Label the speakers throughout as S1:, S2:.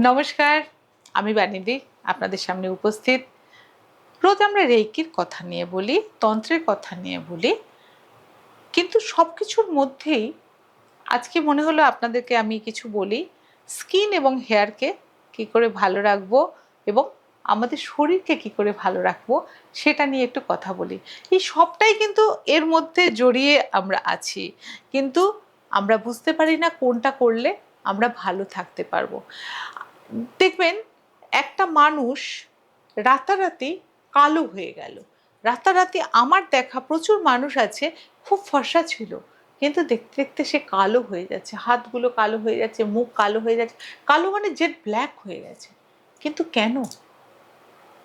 S1: নমস্কার, আমি বানিদি আপনাদের সামনে উপস্থিত। রোজ আমরা রেইকির কথা নিয়ে বলি, তন্ত্রের কথা নিয়ে বলি, কিন্তু সব কিছুর মধ্যেই আজকে মনে হলো আপনাদেরকে আমি কিছু বলি স্কিন এবং হেয়ারকে কী করে ভালো রাখবো এবং আমাদের শরীরকে কী করে ভালো রাখবো সেটা নিয়ে একটু কথা বলি। এই সবটাই কিন্তু এর মধ্যে জড়িয়ে আমরা আছি, কিন্তু আমরা বুঝতে পারি না কোনটা করলে আমরা ভালো থাকতে পারবো। দেখবেন একটা মানুষ রাতারাতি কালো হয়ে গেল। রাতারাতি আমার দেখা প্রচুর মানুষ আছে খুব ফর্সা ছিল, কিন্তু দেখতে দেখতে সে কালো হয়ে যাচ্ছে, হাতগুলো কালো হয়ে যাচ্ছে, মুখ কালো হয়ে যাচ্ছে, কালো মানে জেড ব্ল্যাক হয়ে গেছে। কিন্তু কেন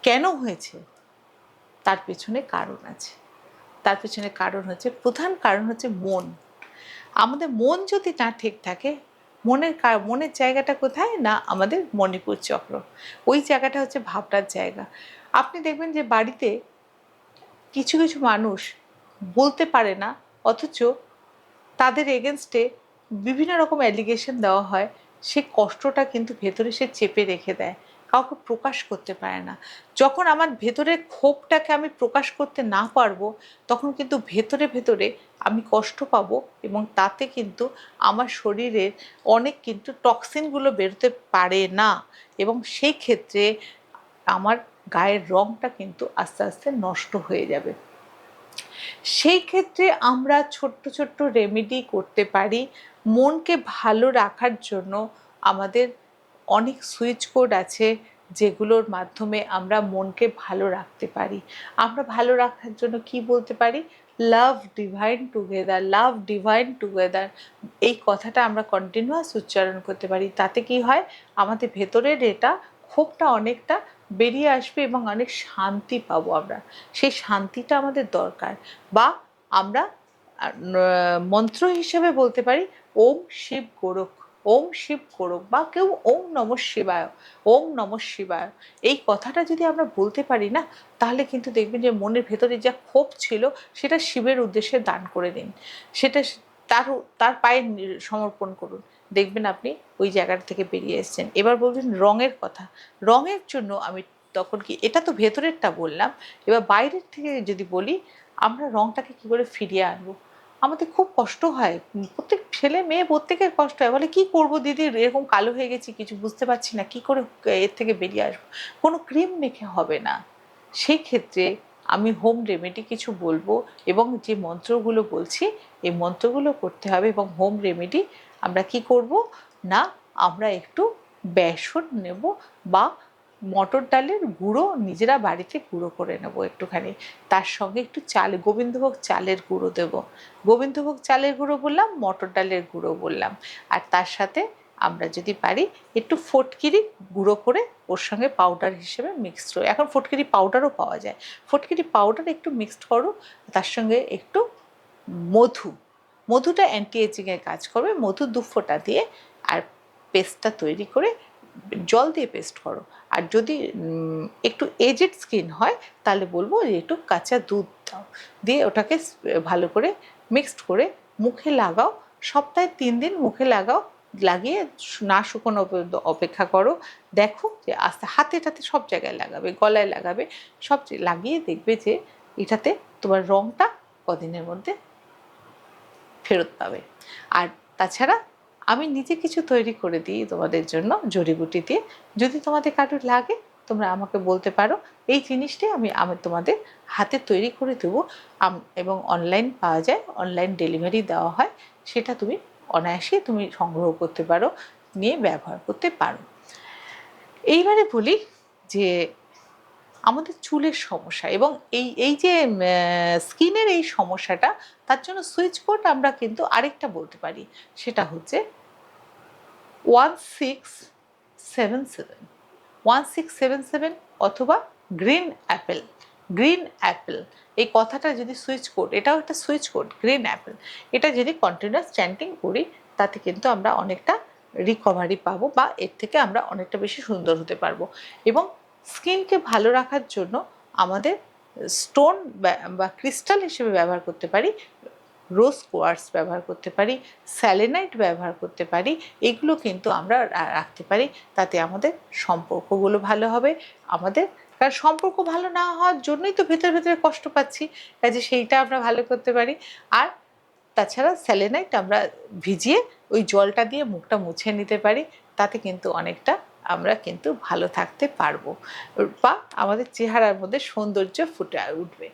S1: কেন হয়েছে? তার পেছনে কারণ আছে। তার পেছনে কারণ হচ্ছে, প্রধান কারণ হচ্ছে মন। আমাদের মন যদি না ঠিক থাকে, মনের জায়গাটা কোথায় না, আমাদের মণিপুর চক্র। ওই জায়গাটা হচ্ছে ভাবনার জায়গা। আপনি দেখবেন যে বাড়িতে কিছু কিছু মানুষ বলতে পারে না, অথচ তাদের এগেনস্টে বিভিন্ন রকম অ্যালিগেশন দেওয়া হয়। সে কষ্টটা কিন্তু ভেতরে সে চেপে রেখে দেয়, কাউকে প্রকাশ করতে পারে না। যখন আমার ভেতরের ক্ষোভটাকে আমি প্রকাশ করতে না পারবো, তখন কিন্তু ভেতরে ভেতরে আমি কষ্ট পাবো, এবং তাতে কিন্তু আমার শরীরের অনেক কিন্তু টক্সিনগুলো বেরোতে পারে না, এবং সেই ক্ষেত্রে আমার গায়ের রঙটা কিন্তু আস্তে আস্তে নষ্ট হয়ে যাবে। সেই ক্ষেত্রে আমরা ছোট্ট ছোট্ট রেমেডি করতে পারি মনকে ভালো রাখার জন্য। আমাদের অনেক সুইচ কোড আছে যেগুলোর মাধ্যমে আমরা মনকে ভালো রাখতে পারি। আমরা ভালো রাখার জন্য কি বলতে পারি? লাভ ডিভাইন টুগেদার, লাভ ডিভাইন টুগেদার। এই কথাটা আমরা কন্টিনিউয়াস উচ্চারণ করতে পারি। তাতে কি হয়, আমাদের ভেতরের এটা ক্ষোভটা অনেকটা বেরিয়ে আসবে এবং অনেক শান্তি পাবো আমরা। সেই শান্তিটা আমাদের দরকার। বা আমরা মন্ত্র হিসেবে বলতে পারি ওম শিব গোরখ, ওম শিব গোরখ, বা কেউ ওম নমঃ শিবায়, ওম নমঃ শিবায়। এই কথাটা যদি আমরা বলতে পারি না, তাহলে কিন্তু দেখবেন যে মনের ভেতরে যা ক্ষোভ ছিল সেটা শিবের উদ্দেশ্যে দান করে দিন, সেটা তার তার পায়ে সমর্পণ করুন। দেখবেন আপনি ওই জায়গাটা থেকে বেরিয়ে এসেছেন। এবার বলছেন রঙের কথা। রঙের জন্য আমি তখন কি, এটা তো ভেতরেরটা বললাম, এবার বাইরের থেকে যদি বলি, আমরা রঙটাকে কী করে ফিরিয়ে আনবো? আমাদের খুব কষ্ট হয়, প্রত্যেক ছেলে মেয়ে প্রত্যেকের কষ্ট হয়। বলে কী করবো দিদি, এরকম কালো হয়ে গেছি, কিছু বুঝতে পারছি না, কী করে এর থেকে বেরিয়ে আসবো। কোনো ক্রিম মেখে হবে না। সেই ক্ষেত্রে আমি হোম রেমেডি কিছু বলবো, এবং যে মন্ত্রগুলো বলছি এই মন্ত্রগুলো করতে হবে। এবং হোম রেমেডি আমরা কি করব না, আমরা একটু বেসন নেব, বা মটর ডালের গুঁড়ো নিজেরা বাড়িতে গুঁড়ো করে নেব একটুখানি। তার সঙ্গে একটু চাল, গোবিন্দভোগ চালের গুঁড়ো দেব। গোবিন্দভোগ চালের গুঁড়ো বললাম, মটর ডালের গুঁড়ো বললাম। আর তার সাথে আমরা যদি পারি একটু ফটকিরি গুঁড়ো করে ওর সঙ্গে পাউডার হিসেবে মিক্সড করে, এখন ফটকিরি পাউডারও পাওয়া যায়, ফটকিরি পাউডার একটু মিক্সড করো। তার সঙ্গে একটু মধু, মধুটা অ্যান্টি এজিংয়ের কাজ করবে। মধু 2 ফোঁটা দিয়ে আর পেস্টটা তৈরি করে জল দিয়ে পেস্ট করো। আর যদি একটু এজেড স্কিন হয়, তাহলে বলবো যে একটু কাঁচা দুধ দাও, দিয়ে ওটাকে ভালো করে মিক্সড করে মুখে লাগাও। সপ্তাহে 3 দিন মুখে লাগাও, লাগিয়ে না শুকনো পর্যন্ত অপেক্ষা করো। দেখো যে আস্তে হাতে টাতে সব জায়গায় লাগাবে, গলায় লাগাবে, সব লাগিয়ে দেখবে যে এটাতে তোমার রঙটা কদিনের মধ্যে ফেরত পাবে। আর তাছাড়া আমি নিজে কিছু তৈরি করে দিই তোমাদের জন্য জড়িবুটি দিয়ে। যদি তোমাদের কারোর লাগে তোমরা আমাকে বলতে পারো, এই জিনিসটাই আমি তোমাদের হাতে তৈরি করে দেবো। এবং অনলাইন পাওয়া যায়, অনলাইন ডেলিভারি দেওয়া হয়, সেটা তুমি অনায়াসে তুমি সংগ্রহ করতে পারো, নিয়ে ব্যবহার করতে পারো। এইবারে বলি যে আমাদের চুলের সমস্যা এবং এই যে স্কিনের এই সমস্যাটা, তার জন্য সুইচ কোড আমরা কিন্তু আরেকটা বলতে পারি, সেটা হচ্ছে 1677, 1677, অথবা গ্রিন অ্যাপেল। গ্রিন অ্যাপেল এই কথাটা যদি সুইচ কোড, এটাও একটা সুইচ কোড, গ্রিন অ্যাপেল, এটা যদি কন্টিনিউয়াস চ্যান্টিং করি, তাতে কিন্তু আমরা অনেকটা রিকভারি পাবো, বা এর থেকে আমরা অনেকটা বেশি সুন্দর হতে পারবো। এবং স্কিনকে ভালো রাখার জন্য আমাদের স্টোন বা ক্রিস্টাল হিসেবে ব্যবহার করতে পারি রোজ কোয়ার্টস ব্যবহার করতে পারি, স্যালেনাইট ব্যবহার করতে পারি, এগুলো কিন্তু আমরা রাখতে পারি। তাতে আমাদের সম্পর্কগুলো ভালো হবে। আমাদের কারণ সম্পর্ক ভালো না হওয়ার জন্যই তো ভেতরে ভেতরে কষ্ট পাচ্ছি, কাজে সেইটা আমরা ভালো করতে পারি। আর তাছাড়া স্যালেনাইট আমরা ভিজিয়ে ওই জলটা দিয়ে মুখটা মুছে নিতে পারি, তাতে কিন্তু অনেকটা আমরা কিন্তু ভালো থাকতে পারবো, বা আমাদের চেহারার মধ্যে সৌন্দর্য ফুটে উঠবে।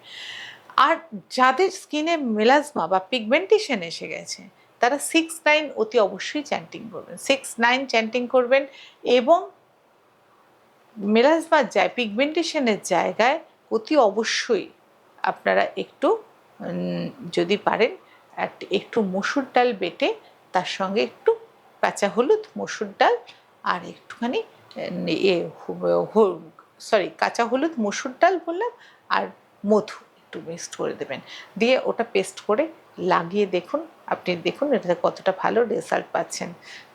S1: আর যাদের স্কিনে মেলাজমা বা পিগমেন্টেশন এসে গেছে, তারা 6-9 অতি অবশ্যই চ্যান্টিং করবেন, 6-9 চ্যান্টিং করবেন। এবং মেলাজমার পিগমেন্টেশনের জায়গায় অতি অবশ্যই আপনারা একটু যদি পারেন একটু মসুর ডাল বেটে তার সঙ্গে একটু কাঁচা হলুদ, মসুর ডাল আর একটুখানি কাঁচা হলুদ, মসুর ডাল বললাম, আর মধু একটু মিক্সড করে দেবেন, দিয়ে ওটা পেস্ট করে লাগিয়ে দেখুন। আপনি দেখুন এটাতে কতটা ভালো রেজাল্ট পাচ্ছেন।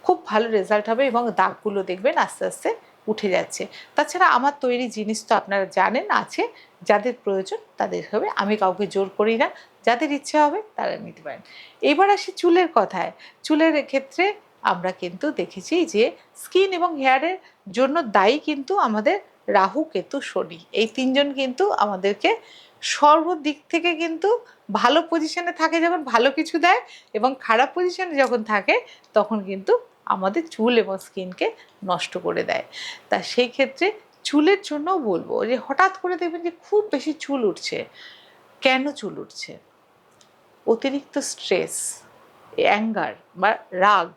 S1: খুব ভালো রেজাল্ট হবে এবং দাগগুলো দেখবেন আস্তে আস্তে উঠে যাচ্ছে। তাছাড়া আমার তৈরি জিনিস তো আপনারা জানেন আছে, যাদের প্রয়োজন তাদের হবে, আমি কাউকে জোর করি না, যাদের ইচ্ছে হবে তারা নিতে পারেন। এবার আসি চুলের কথায়। চুলের ক্ষেত্রে আমরা কিন্তু দেখেছি যে স্কিন এবং হেয়ারের জন্য দায়ী কিন্তু আমাদের রাহু, কেতু, শনি, এই তিনজন কিন্তু আমাদেরকে সর্বদিক থেকে কিন্তু ভালো পজিশনে থাকে যখন ভালো কিছু দেয়, এবং খারাপ পজিশনে যখন থাকে তখন কিন্তু আমাদের চুল এবং স্কিনকে নষ্ট করে দেয়। তা সেই ক্ষেত্রে চুলের জন্যও বলবো যে হঠাৎ করে দেখবেন যে খুব বেশি চুল উঠছে। কেন চুল উঠছে? অতিরিক্ত স্ট্রেস, অ্যাঙ্গার বা রাগ,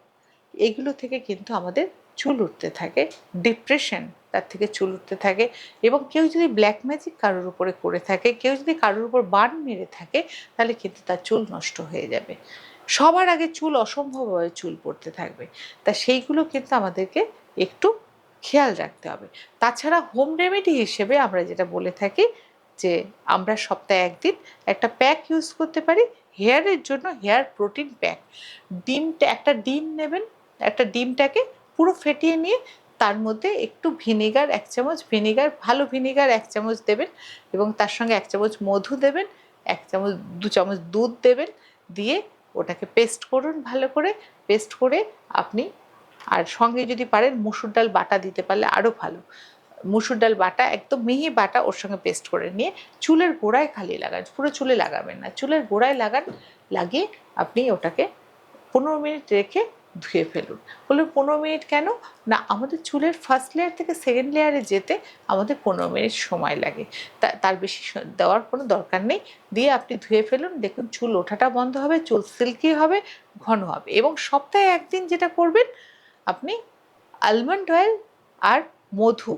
S1: এগুলো থেকে কিন্তু আমাদের চুল উঠতে থাকে। ডিপ্রেশন, তার থেকে চুল উঠতে থাকে। এবং কেউ যদি ব্ল্যাক ম্যাজিক কারোর উপরে করে থাকে, কেউ যদি কারোর উপর বান মেরে থাকে, তাহলে কিন্তু তার চুল নষ্ট হয়ে যাবে। সবার আগে চুল অসম্ভবভাবে চুল পড়তে থাকবে। তা সেইগুলো কিন্তু আমাদেরকে একটু খেয়াল রাখতে হবে। তাছাড়া হোম রেমেডি হিসেবে আমরা যেটা বলে থাকি যে আমরা সপ্তাহে একদিন একটা প্যাক ইউজ করতে পারি হেয়ারের জন্য, হেয়ার প্রোটিন প্যাক। একটা ডিম নেবেন, একটা ডিমটাকে পুরো ফেটিয়ে নিয়ে তার মধ্যে একটু ভিনেগার, 1 চামচ ভিনেগার, ভালো ভিনেগার 1 চামচ দেবেন, এবং তার সঙ্গে 1 চামচ মধু দেবেন, 2 চামচ দুধ দেবেন, দিয়ে ওটাকে পেস্ট করুন ভালো করে। পেস্ট করে আপনি, আর সঙ্গে যদি পারেন মুসুর ডাল বাটা দিতে পারলে আরও ভালো, মুসুর ডাল বাটা একদম মিহি বাটা ওর সঙ্গে পেস্ট করে নিয়ে চুলের গোড়ায় খালি লাগান, পুরো চুলে লাগাবেন না, চুলের গোড়ায় লাগান। লাগিয়ে আপনি ওটাকে 15 মিনিট রেখে ধুয়ে ফেলুন। বলুন 15 মিনিট কেন? না, আমাদের চুলের ফার্স্ট লেয়ার থেকে সেকেন্ড লেয়ারে যেতে আমাদের 15 মিনিট সময় লাগে, তার বেশি দেওয়ার কোনো দরকার নেই। দিয়ে আপনি ধুয়ে ফেলুন, দেখুন চুল ওঠাটা বন্ধ হবে, চুল সিল্কি হবে, ঘন হবে। এবং সপ্তাহে একদিন যেটা করবেন, আপনি আলমন্ড অয়েল আর মধু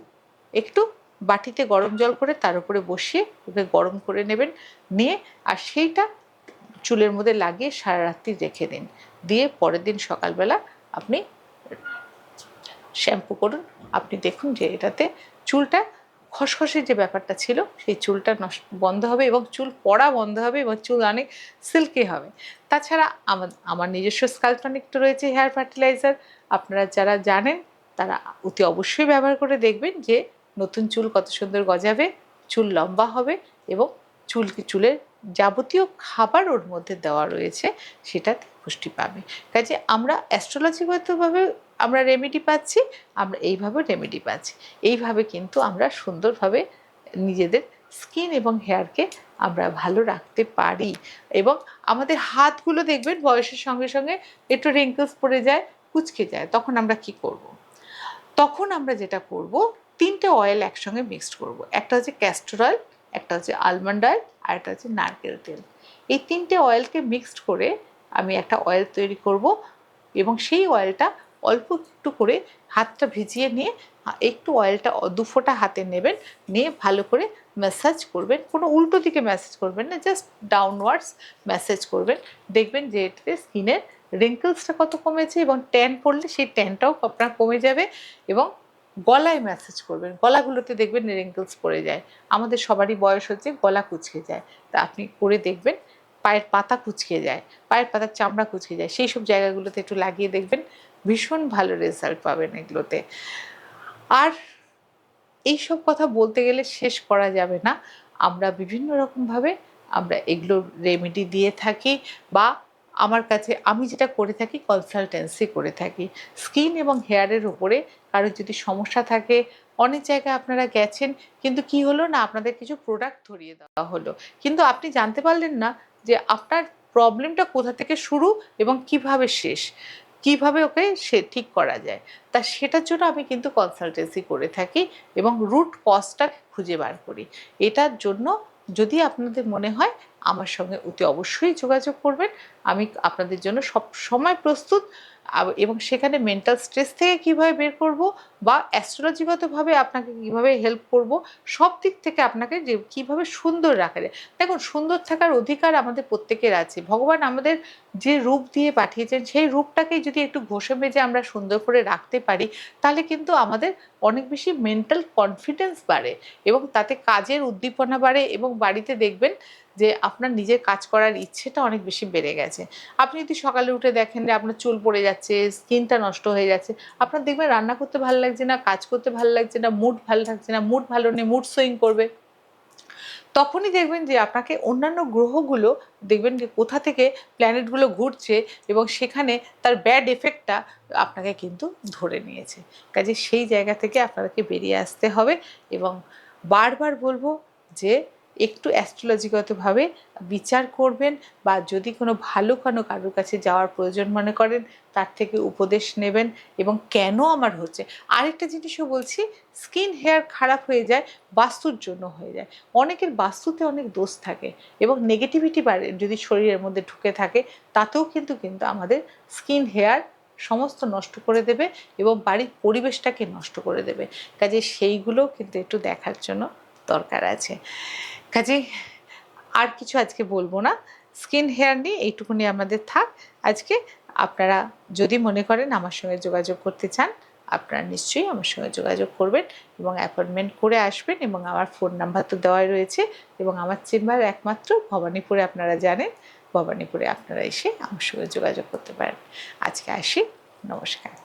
S1: একটু বাটিতে গরম জল করে তার উপরে বসিয়ে ওকে গরম করে নেবেন, নিয়ে আর সেইটা চুলের মধ্যে লাগিয়ে সারা রাত্রি রেখে দিন। দিয়ে পরের দিন সকালবেলা আপনি শ্যাম্পু করুন। আপনি দেখুন যে এটাতে চুলটা খসখসে যে ব্যাপারটা ছিল সেই চুলটা বন্ধ হবে, এবং চুল পড়া বন্ধ হবে, এবং চুল অনেক সিল্কি হবে। তাছাড়া আমার নিজস্ব স্কাল্প টনিক তো রয়েছে, হেয়ার ফার্টিলাইজার। আপনারা যারা জানেন তারা অতি অবশ্যই ব্যবহার করে দেখবেন যে নতুন চুল কত সুন্দর গজাবে, চুল লম্বা হবে, এবং চুলের যাবতীয় খাবার ওর মধ্যে দেওয়া রয়েছে সেটাতে পুষ্টি পাবে। কাজে আমরা অ্যাস্ট্রোলজিগতভাবে আমরা রেমেডি পাচ্ছি, আমরা এইভাবে রেমেডি পাচ্ছি। এইভাবে কিন্তু আমরা সুন্দরভাবে নিজেদের স্কিন এবং হেয়ারকে আমরা ভালো রাখতে পারি। এবং আমাদের হাতগুলো দেখবেন বয়সের সঙ্গে সঙ্গে একটু রিঙ্কেলস পড়ে যায়, কুঁচকে যায়, তখন আমরা কি করব? তখন আমরা যেটা করব, 3টে অয়েল একসঙ্গে মিক্সড করব। একটা হচ্ছে ক্যাস্টর অয়েল, একটা হচ্ছে আলমন্ড অয়েল, আর একটা হচ্ছে নারকেল তেল। এই 3টে অয়েলকে মিক্সড করে আমি একটা অয়েল তৈরি করব, এবং সেই অয়েলটা অল্প একটু করে হাতটা ভিজিয়ে নিয়ে একটু অয়েলটা 2 ফোঁটা হাতে নেবেন, নিয়ে ভালো করে ম্যাসাজ করবেন। কোনো উল্টো দিকে ম্যাসাজ করবেন না, জাস্ট ডাউনওয়ার্ডস ম্যাসাজ করবেন। দেখবেন যে এটাতে স্কিনের রিঙ্কেলসটা কত কমেছে, এবং ট্যান পড়লে সেই ট্যানটাও আপনার কমে যাবে। এবং গলায় ম্যাসাজ করবেন, গলাগুলোতে দেখবেন রিঙ্কেলস পড়ে যায়, আমাদের সবারই বয়স হচ্ছে, গলা কুঁচকে যায়, তা আপনি করে দেখবেন। পায়ের পাতা কুঁচকে যায়, পায়ের পাতার চামড়া কুঁচকে যায়, সেই সব জায়গাগুলোতে একটু লাগিয়ে দেখবেন, ভীষণ ভালো রেজাল্ট পাবেন এগুলোতে। আর এইসব কথা বলতে গেলে শেষ করা যাবে না। আমরা বিভিন্ন রকমভাবে আমরা এগুলো রেমেডি দিয়ে থাকি, বা আমার কাছে আমি যেটা করে থাকি কনসালটেন্সি করে থাকি স্কিন এবং হেয়ারের উপরে। কারোর যদি সমস্যা থাকে, অনেক জায়গায় আপনারা গেছেন কিন্তু কি হলো না, আপনাদের কিছু প্রোডাক্ট ধরিয়ে দেওয়া হলো, কিন্তু আপনি জানতে পারলেন না যে আপনার প্রবলেমটা কোথা থেকে শুরু এবং কিভাবে শেষ, কিভাবে ওকে সে ঠিক করা যায়। তা সেটার জন্য আমি কিন্তু কনসালটেন্সি করে থাকি এবং রুট কজটা খুঁজে বার করি। এটার জন্য যদি আপনাদের মনে হয় আমার সঙ্গে অতি অবশ্যই যোগাযোগ করবেন। আমি আপনাদের জন্য সব সময় প্রস্তুত। এবং সেখানে মেন্টাল স্ট্রেস থেকে কিভাবে বের করব, বা অ্যাস্ট্রোলজিগতভাবে আপনাকে কিভাবে হেল্প করব, সব দিক থেকে আপনাকে যে কিভাবে সুন্দর রাখা যায়। দেখুন, সুন্দর থাকার অধিকার আমাদের প্রত্যেকের আছে। ভগবান আমাদের যে রূপ দিয়ে পাঠিয়েছেন সেই রূপটাকেই যদি একটু ঘষে মেজে আমরা সুন্দর করে রাখতে পারি, তাহলে কিন্তু আমাদের অনেক বেশি মেন্টাল কনফিডেন্স বাড়ে এবং তাতে কাজের উদ্দীপনা বাড়ে, এবং বাড়িতে দেখবেন যে আপনার নিজের কাজ করার ইচ্ছেটা অনেক বেশি বেড়ে গেছে। আপনি যদি সকালে উঠে দেখেন যে আপনার চুল পড়ে যাচ্ছে, স্কিনটা নষ্ট হয়ে যাচ্ছে, আপনার দেখবেন রান্না করতে ভালো লাগছে না, কাজ করতে ভালো লাগছে না, মুড ভালো থাকছে না, মুড ভালো নেই, মুড সুইং করবে, তখনই দেখবেন যে আপনাকে অন্যান্য গ্রহগুলো দেখবেন যে কোথা থেকে প্ল্যানেটগুলো ঘুরছে এবং সেখানে তার ব্যাড এফেক্টটা আপনাকে কিন্তু ধরে নিয়েছে। কাজে সেই জায়গা থেকে আপনাদেরকে বেরিয়ে আসতে হবে। এবং বারবার বলবো যে একটু অ্যাস্ট্রোলজিগতভাবে বিচার করবেন, বা যদি কোনো ভালো কারোর কাছে যাওয়ার প্রয়োজন মনে করেন তার থেকে উপদেশ নেবেন এবং কেন আমার হচ্ছে। আরেকটা জিনিসও বলছি, স্কিন হেয়ার খারাপ হয়ে যায় বাস্তুর জন্য হয়ে যায়। অনেকের বাস্তুতে অনেক দোষ থাকে এবং নেগেটিভিটি বাড়ে যদি শরীরের মধ্যে ঢুকে থাকে, তাতেও কিন্তু আমাদের স্কিন হেয়ার সমস্ত নষ্ট করে দেবে এবং বাড়ির পরিবেশটাকে নষ্ট করে দেবে। কাজে সেইগুলো কিন্তু একটু দেখার জন্য দরকার আছে। কাজে আর কিছু আজকে বলবো না, স্কিন হেয়ার নিয়ে এইটুকুনি আমাদের থাক আজকে। আপনারা যদি মনে করেন আমার সঙ্গে যোগাযোগ করতে চান, আপনারা নিশ্চয়ই আমার সঙ্গে যোগাযোগ করবেন এবং অ্যাপয়েন্টমেন্ট করে আসবেন। এবং আমার ফোন নাম্বার তো দেওয়াই রয়েছে, এবং আমার চেম্বার একমাত্র ভবানীপুরে, আপনারা জানেন ভবানীপুরে আপনারা এসে আমার সঙ্গে যোগাযোগ করতে পারেন। আজকে আসি, নমস্কার।